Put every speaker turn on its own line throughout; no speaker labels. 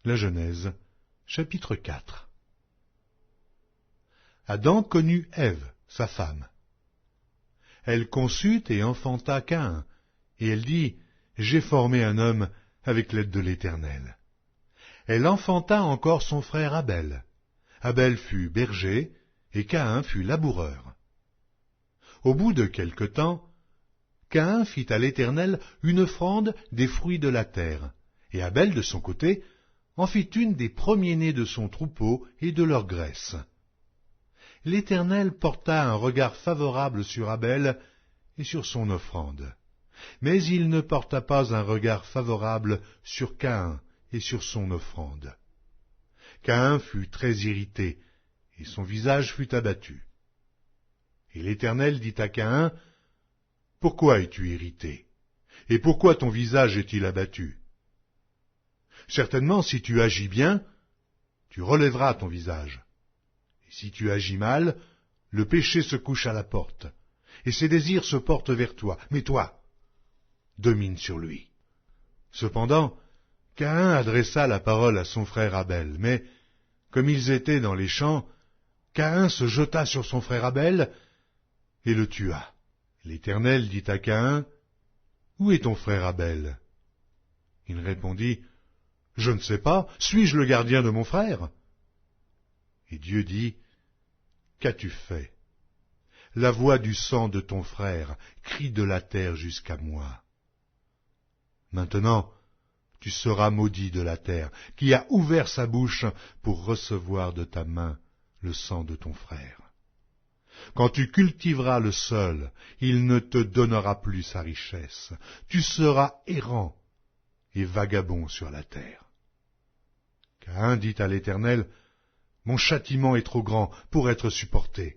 La Genèse, chapitre 4. Adam connut Ève, sa femme. Elle conçut et enfanta Caïn, et elle dit, « J'ai formé un homme avec l'aide de l'Éternel. » Elle enfanta encore son frère Abel. Abel fut berger, et Caïn fut laboureur. Au bout de quelque temps, Caïn fit à l'Éternel une offrande des fruits de la terre, et Abel, de son côté, en fit une des premiers-nés de son troupeau et de leur graisse. L'Éternel porta un regard favorable sur Abel et sur son offrande, mais il ne porta pas un regard favorable sur Caïn et sur son offrande. Caïn fut très irrité, et son visage fut abattu. Et l'Éternel dit à Caïn, « Pourquoi es-tu irrité? Et pourquoi ton visage est-il abattu? Certainement, si tu agis bien, tu relèveras ton visage. Et si tu agis mal, le péché se couche à la porte, et ses désirs se portent vers toi. Mais toi, domine sur lui. » Cependant, Caïn adressa la parole à son frère Abel, mais, comme ils étaient dans les champs, Caïn se jeta sur son frère Abel et le tua. L'Éternel dit à Caïn, « Où est ton frère Abel? » Il répondit, « Je ne sais pas, suis-je le gardien de mon frère? » Et Dieu dit, « Qu'as-tu fait? La voix du sang de ton frère crie de la terre jusqu'à moi. Maintenant, tu seras maudit de la terre, qui a ouvert sa bouche pour recevoir de ta main le sang de ton frère. Quand tu cultiveras le sol, il ne te donnera plus sa richesse. Tu seras errant et vagabond sur la terre. » Caïn dit à l'Éternel, « Mon châtiment est trop grand pour être supporté.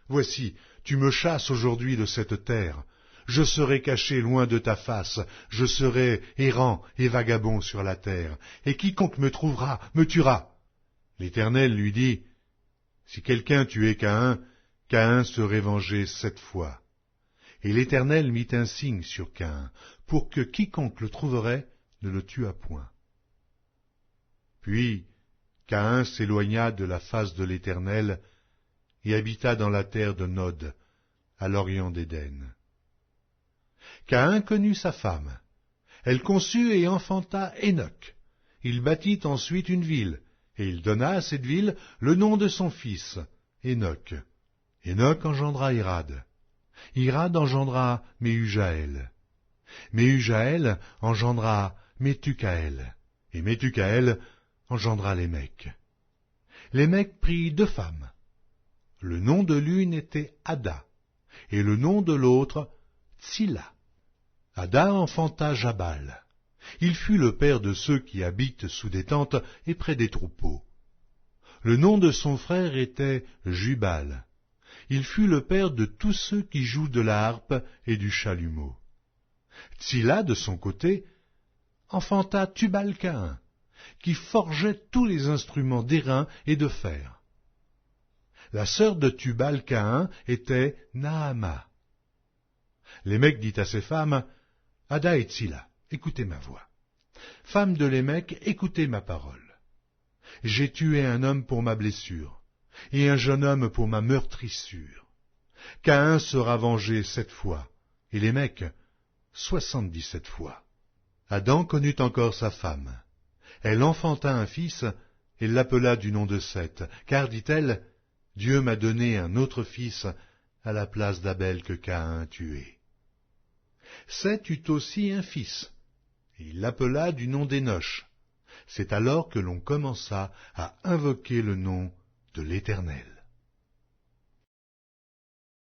Voici, tu me chasses aujourd'hui de cette terre. Je serai caché loin de ta face, je serai errant et vagabond sur la terre, et quiconque me trouvera me tuera. » L'Éternel lui dit, « Si quelqu'un tuait Caïn, Caïn serait vengé 7 fois. » Et l'Éternel mit un signe sur Caïn, pour que quiconque le trouverait ne le tuât point. Puis Caïn s'éloigna de la face de l'Éternel et habita dans la terre de Nod, à l'orient d'Éden. Caïn connut sa femme. Elle conçut et enfanta Hénoc. Il bâtit ensuite une ville, et il donna à cette ville le nom de son fils, Hénoc. Hénoc engendra Irad. Irad engendra Méhujaël. Méhujaël engendra Métucaël. Et Métucaël engendra Lémec. Lémec prit 2 femmes. Le nom de l'une était Ada, et le nom de l'autre Tsilla. Ada enfanta Jabal. Il fut le père de ceux qui habitent sous des tentes et près des troupeaux. Le nom de son frère était Jubal. Il fut le père de tous ceux qui jouent de la harpe et du chalumeau. Tsilla, de son côté, enfanta Tubal-Caïn, qui forgeait tous les instruments d'airain et de fer. La sœur de Tubal-Caïn était Naama. Lémec dit à ses femmes, « Ada et Tsilla, écoutez ma voix. Femmes de Lémec, écoutez ma parole. J'ai tué un homme pour ma blessure, et un jeune homme pour ma meurtrissure. Caïn sera vengé 7 fois, et Lémec 77 fois. » Adam connut encore sa femme. Elle enfanta un fils, et l'appela du nom de Seth, car, dit-elle, « Dieu m'a donné un autre fils à la place d'Abel que Caïn a tué. » Seth eut aussi un fils, et il l'appela du nom d'Énoch. C'est alors que l'on commença à invoquer le nom de l'Éternel.